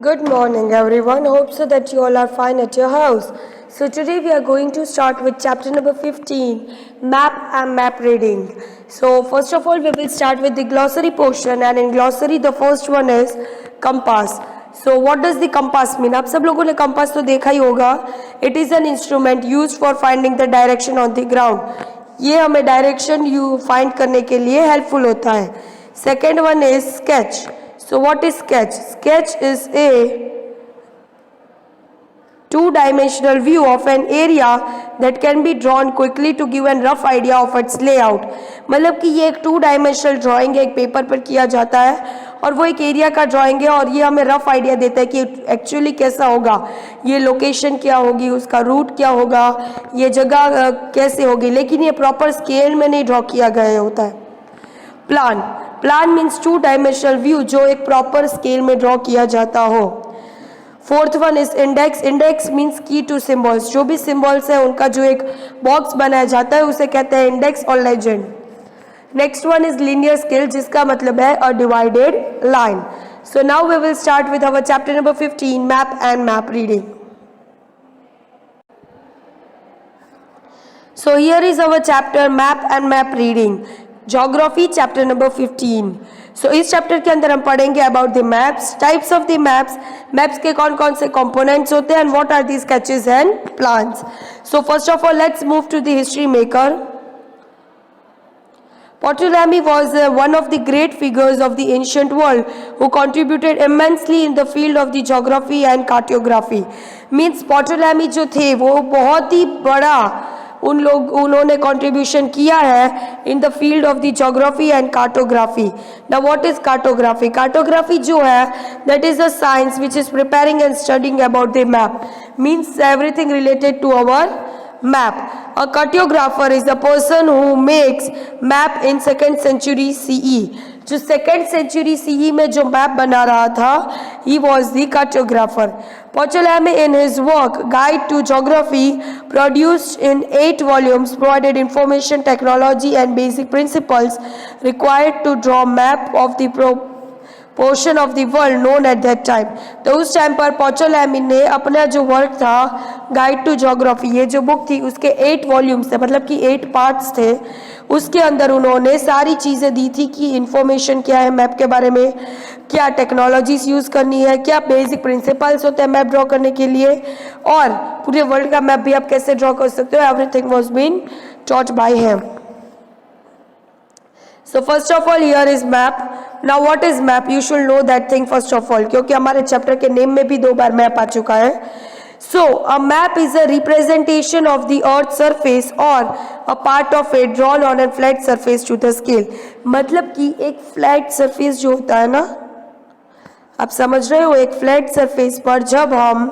Good morning, everyone. Hope so that you all are fine at your house. So today we are going to start with chapter number 15, map and map reading. So first of all, we will start with the glossary portion, and in glossary the first one is compass. So what does the compass mean? आप सब लोगों ने compass तो देखा ही होगा. It is an instrument used for finding the direction on the ground. ये हमें direction find करने के लिए helpful होता है. Second one is sketch. So what is sketch? Sketch is a two-dimensional view of an area that can be drawn quickly to give a rough idea of its layout. मतलब कि ये एक two dimensional drawing है, एक paper पर किया जाता है और वो एक एरिया का ड्राइंग है और ये हमें रफ आइडिया देता है कि एक्चुअली कैसा होगा, ये लोकेशन क्या होगी, उसका रूट क्या होगा, ये जगह कैसे होगी, लेकिन ये प्रॉपर स्केल में नहीं ड्रॉ किया गया होता है. Plan means two dimensional view जो एक प्रॉपर स्केल में ड्रॉ किया जाता हो. Fourth one is index. Index means की टू सिंबल्स. जो भी सिंबल्स है उनका जो एक बॉक्स बनाया जाता है उसे कहते हैं इंडेक्स और legend. Next one is linear scale जिसका मतलब है a divided line. So now we will start with our chapter number 15, map and map reading. So here is our chapter map and map reading. Geography chapter number 15. So इस chapter के अंदर हम पढ़ेंगे about the maps, types of the maps, maps के कौन कौन से components होते हैं and what are the sketches and plans. So first of all let's move to the history maker. Ptolemy was one of the great figures of the ancient world who contributed immensely in the field of the geography and cartography. Means Ptolemy जो थे वो बहुत ही बड़ा उन्होंने contribution किया है in the field of the geography and cartography. Now what is cartography? Cartography जो है that is a science which is preparing and studying about the map. Means everything related to our map. A cartographer is a person who makes map in 2nd century CE. जो 2nd century CE में जो map बना रहा था he was the cartographer. Ptolemy in his work Guide to Geography produced in 8 volumes provided information, technology and basic principles required to draw map of the portion of the world known at that time. तो उस time पर पोचोलैमी ने अपना जो work था guide to geography, ये जो book थी उसके 8 वॉल्यूम्स थे, मतलब कि 8 पार्ट्स थे. उसके अंदर उन्होंने सारी चीज़ें दी थी कि इन्फॉर्मेशन क्या है मैप के बारे में, क्या टेक्नोलॉजीज यूज़ करनी है, क्या बेसिक प्रिंसिपल्स होते हैं मैप ड्रॉ करने के लिए, और पूरे वर्ल्ड का मैप भी आप कैसे ड्रॉ कर सकते हो. Everything was been taught by him. So first of all here is map. Now what is map? You should know that thing first of all, क्योंकि हमारे चैप्टर के नेम में भी 2 बार मैप आ चुका है. So a map is a representation of the earth surface or a part of it drawn on a flat surface to the scale. मतलब कि एक फ्लैट सरफेस जो होता है ना, आप समझ रहे हो, एक फ्लैट सरफेस पर जब हम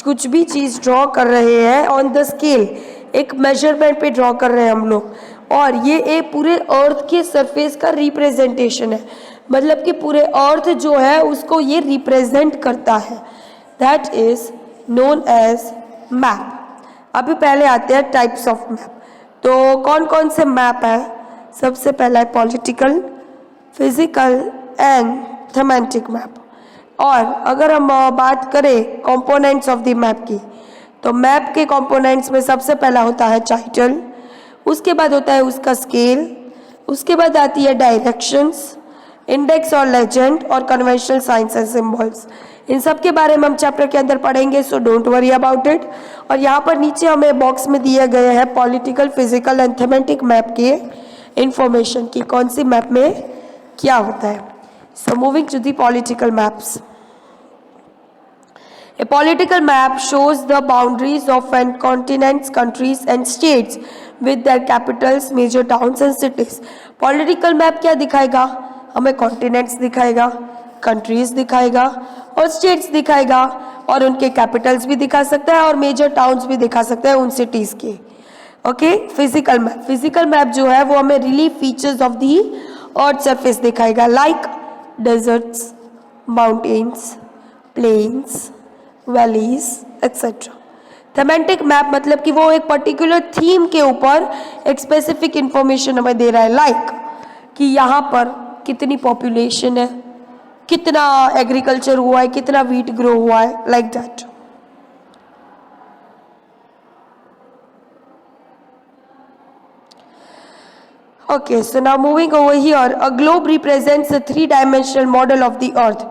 कुछ भी चीज़ ड्रॉ कर रहे हैं ऑन द स्केल, एक मेजरमेंट पे ड्रॉ कर रहे हैं हम लोग, और ये एक पूरे अर्थ के सरफेस का रिप्रेजेंटेशन है. मतलब कि पूरे अर्थ जो है उसको ये रिप्रेजेंट करता है. That is known as map. अभी पहले आते हैं टाइप्स ऑफ मैप. तो कौन कौन से मैप है? सबसे पहला है political, physical and thematic map. और अगर हम बात करें कंपोनेंट्स ऑफ द मैप की, तो मैप के कंपोनेंट्स में सबसे पहला होता है टाइटल, उसके बाद होता है उसका स्केल, उसके बाद आती है डायरेक्शंस, इंडेक्स और लेजेंड और कन्वेंशनल साइंस एंड सिंबल्स. इन सब के बारे में हम चैप्टर के अंदर पढ़ेंगे, so don't worry about it. और यहाँ पर नीचे हमें बॉक्स में दिए गए हैं political, physical and thematic map के इंफॉर्मेशन की कौन सी मैप में क्या होता है. So moving to the political maps. A political map shows the boundaries of an continents, countries and states with their capitals, major towns and cities. Political map क्या दिखाएगा? हमें continents दिखाएगा, countries दिखाएगा और states दिखाएगा, और उनके capitals भी दिखा सकता है और major towns भी दिखा सकता है उन cities के. ओके. फिजिकल मैप जो है वो हमें relief features of the earth surface दिखाएगा, like deserts, mountains, plains, valleys etcetera. Thematic map मतलब कि वो एक पर्टिकुलर थीम के ऊपर एक स्पेसिफिक इंफॉर्मेशन हमें दे रहा है, लाइक कि यहाँ पर कितनी पॉपुलेशन है, कितना एग्रीकल्चर हुआ है, कितना वीट ग्रो हुआ है, like that. Okay, so now moving over here, a globe represents a three-dimensional model of the earth.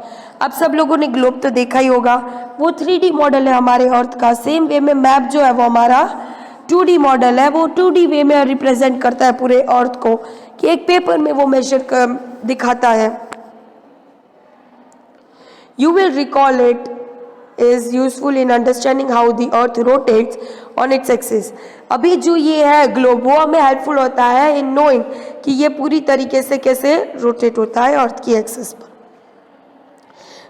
अब सब लोगों ने ग्लोब तो देखा ही होगा, वो 3D मॉडल है हमारे अर्थ का. सेम वे में मैप जो है वो हमारा 2D मॉडल है, वो 2D वे में रिप्रेजेंट करता है पूरे अर्थ को, कि एक पेपर में वो मेजर कर दिखाता है. You will recall it is useful in understanding how the earth rotates on its axis. अभी जो ये है ग्लोब वो हमें हेल्पफुल होता है इन नोइंग कि ये पूरी तरीके से कैसे रोटेट होता है अर्थ की एक्सिस पर.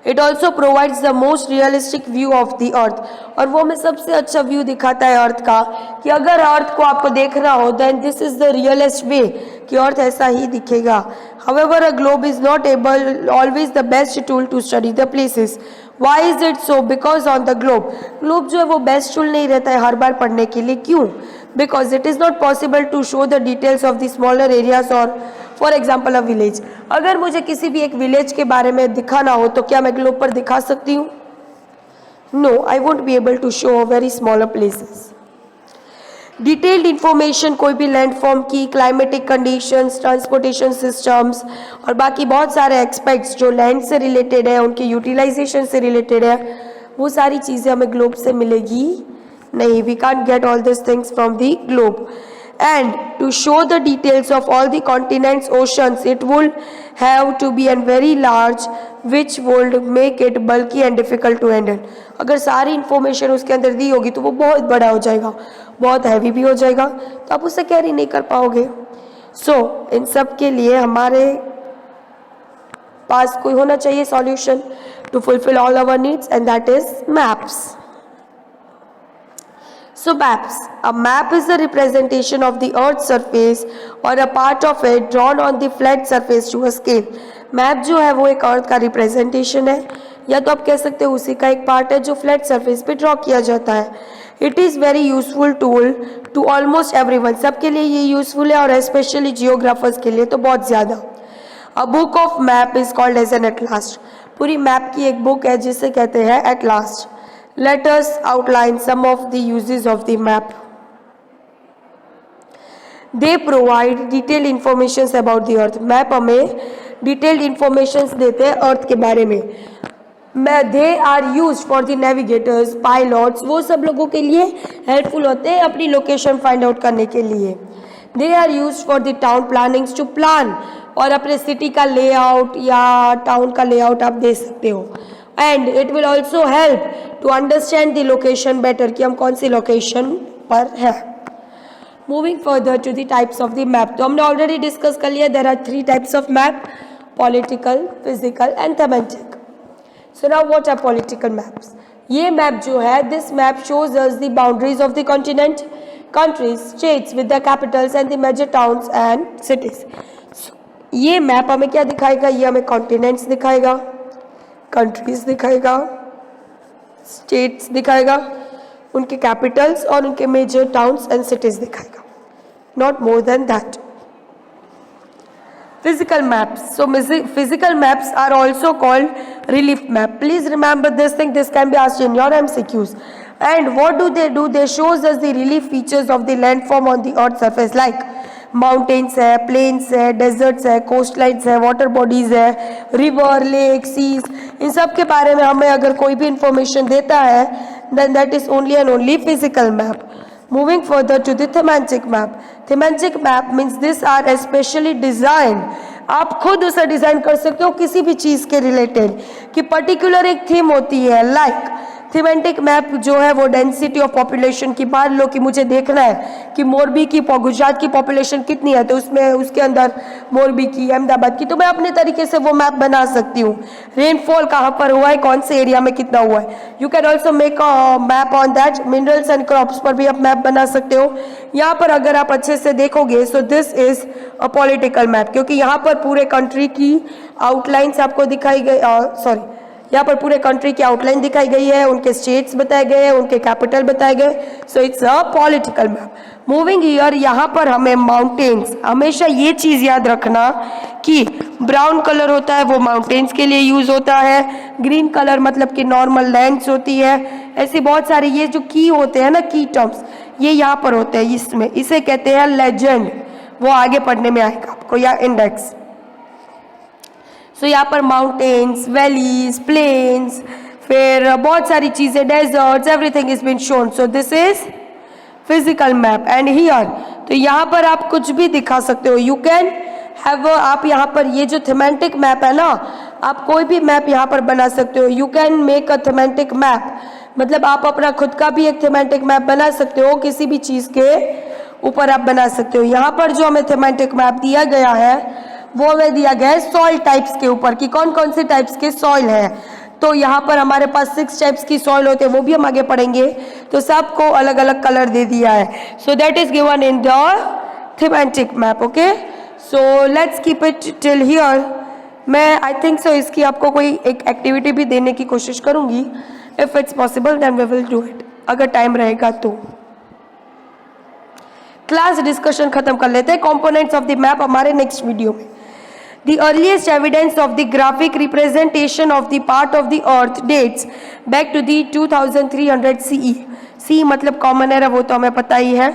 It also provides the most realistic view of the earth. और वो हमें सबसे अच्छा व्यू दिखाता है अर्थ का, कि अगर अर्थ को आपको देखना हो then this is the realist way, कि अर्थ ऐसा ही दिखेगा. However, a globe is not always the best tool to study the places. Why is it so? Because on the globe जो है वो बेस्ट टूल नहीं रहता है हर बार पढ़ने के लिए. क्यों? Because it is not possible to show the details of the smaller areas or for example a village. अगर मुझे किसी भी एक विलेज के बारे में दिखाना हो तो क्या मैं ग्लोब पर दिखा सकती हूँ? No, I won't be able to show very smaller places. Detailed information कोई भी लैंडफॉर्म की, क्लाइमेटिक कंडीशंस, ट्रांसपोर्टेशन सिस्टम्स और बाकी बहुत सारे एस्पेक्ट्स जो लैंड से रिलेटेड है, उनके यूटिलाइजेशन से रिलेटेड है, वो सारी चीज़ें हमें ग्लोब से मिलेगी नहीं. We can't get all this things from the globe. And to show the details of all the continents, oceans, it would have to be and very large, which would make it bulky and difficult to handle. अगर सारी information उसके अंदर दी होगी तो वो बहुत बड़ा हो जाएगा, बहुत हैवी भी हो जाएगा, तो आप उसे कैरी नहीं कर पाओगे. सो इन सब के लिए हमारे पास कोई होना चाहिए solution to fulfil all our needs, and that is maps. So maps. A map is a representation of the Earth's surface or a part of it drawn on the flat surface to a scale. Map जो है वो एक अर्थ का representation है, या तो आप कह सकते हो उसी का एक पार्ट है जो फ्लैट सरफेस पे ड्रॉ किया जाता है. It is very useful tool to almost everyone. सबके लिए ये यूजफुल है और स्पेशली जियोग्राफर्स के लिए तो बहुत ज़्यादा. A book of map is called as an atlas. पूरी मैप की एक बुक है जिसे कहते हैं atlas. Let us outline some of the uses of the map. They provide detailed information about the earth. Map हमें detailed information देते हैं अर्थ के बारे में. They are used for the navigators, pilots. वो सब लोगों के लिए हेल्पफुल होते हैं अपनी लोकेशन फाइंड आउट करने के लिए. They are used for the town plannings to plan. और अपने सिटी का लेआउट या टाउन का लेआउट आप दे सकते हो. And it will also help to understand the location better, कि हम कौन सी लोकेशन पर है. Moving further to the types of the map. तो हमने ऑलरेडी डिस्कस कर लिया, there are 3 types of map, political, physical and thematic. So now what are political maps? ये मैप जो है, this map shows us the boundaries of the continent, countries, states with the capitals and the major towns and cities. ये map हमें क्या दिखाएगा? ये हमें continents दिखाएगा, कंट्रीज दिखाएगा, स्टेट्स दिखाएगा, उनके कैपिटल्स और उनके मेजर टाउन्स एंड सिटीज दिखाएगा. Not more than that. Physical maps. So physical maps are also called relief map. Please remember this thing. This can be asked in your MCQs. And what do? They shows us the relief features of the landform on the earth surface, like mountains है, planes है, desserts है, coast lines है, water bodies है, river, lake, seize, इन सब के बारे में हमें अगर कोई भी इंफॉर्मेशन देता है then that is only and only physical map. Moving further to the thematic map. Thematic map means these are especially designed. आप खुद उसे डिजाइन कर सकते हो किसी भी चीज के रिलेटेड, कि पर्टिकुलर एक थीम होती है. लाइक थीमेटिक मैप जो है वो डेंसिटी ऑफ पॉपुलेशन की, मान लो कि मुझे देखना है कि मोरबी की, गुजरात की पॉपुलेशन कितनी है, तो उसमें उसके अंदर मोरबी की, अहमदाबाद की, तो मैं अपने तरीके से वो मैप बना सकती हूँ. रेनफॉल कहाँ पर हुआ है, कौन से एरिया में कितना हुआ है. You can also make a map on that. Minerals and crops पर भी आप मैप बना सकते हो. यहाँ पर अगर आप अच्छे से देखोगे, सो this is a political map, क्योंकि यहाँ पर पूरे कंट्री की आउटलाइंस आपको दिखाई गई. सॉरी, यहाँ पर पूरे कंट्री की आउटलाइन दिखाई गई है, उनके स्टेट्स बताए गए हैं, उनके कैपिटल बताए गए। So it's a political map. Moving here, यहाँ पर हमें माउंटेन्स, हमेशा ये चीज़ याद रखना कि ब्राउन कलर होता है वो माउंटेन्स के लिए यूज़ होता है, ग्रीन कलर मतलब कि नॉर्मल लैंड्स होती है। ऐसे बहुत सारे ये जो की होते हैं ना, की टर्म्स, ये यहाँ पर होते हैं इसमें, इसे कहते हैं लेजेंड। वो आगे पढ़ने में आएगा आपको, या इंडेक्स। सो यहाँ पर माउंटेन्स, वैलीज, प्लेन्स, फिर बहुत सारी चीज़ें, deserts, everything is been shown. So this is physical map. And here, तो यहाँ पर आप कुछ भी दिखा सकते हो, यू कैन हैव, आप यहाँ पर ये जो थीमेटिक मैप है ना, आप कोई भी मैप यहाँ पर बना सकते हो। You can make a thematic map, मतलब आप अपना खुद का भी एक थीमेटिक मैप बना सकते हो, किसी भी चीज़ के ऊपर आप बना सकते हो। यहाँ पर जो हमें थीमेटिक मैप दिया गया है वो हमें दिया गया है सॉइल टाइप्स के ऊपर, कि कौन कौन से टाइप्स के सॉइल है। तो यहाँ पर हमारे पास 6 टाइप्स की सॉइल होते हैं, वो भी हम आगे पढ़ेंगे। तो सबको अलग अलग कलर दे दिया है। So that is given in the thematic map. Okay, so let's keep it till here. मैं आई थिंक सो इसकी आपको कोई एक एक्टिविटी भी देने की कोशिश करूँगी। If it's possible then we will do it, अगर टाइम रहेगा तो। क्लास डिस्कशन खत्म कर लेते हैं, कंपोनेंट्स ऑफ द मैप हमारे नेक्स्ट वीडियो में। The earliest evidence of the graphic representation of the part of the earth dates back to the 2300 CE. C मतलब कॉमन एरा, वो तो हमें पता ही है।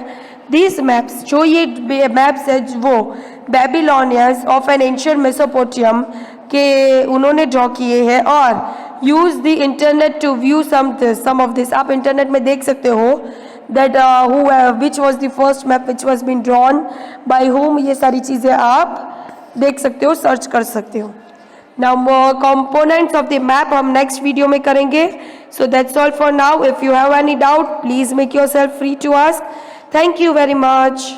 These maps, जो ये मैप्स है वो Babylonians of an ancient Mesopotamia के उन्होंने ड्रॉ किए हैं, और use the internet to view some of this. आप इंटरनेट में देख सकते हो that which was the first map which was been drawn by whom, ये सारी चीज़ें आप देख सकते हो, सर्च कर सकते हो। Now components of the map हम नेक्स्ट वीडियो में करेंगे। So that's all for now. If you have any doubt please make yourself free to ask. Thank you very much.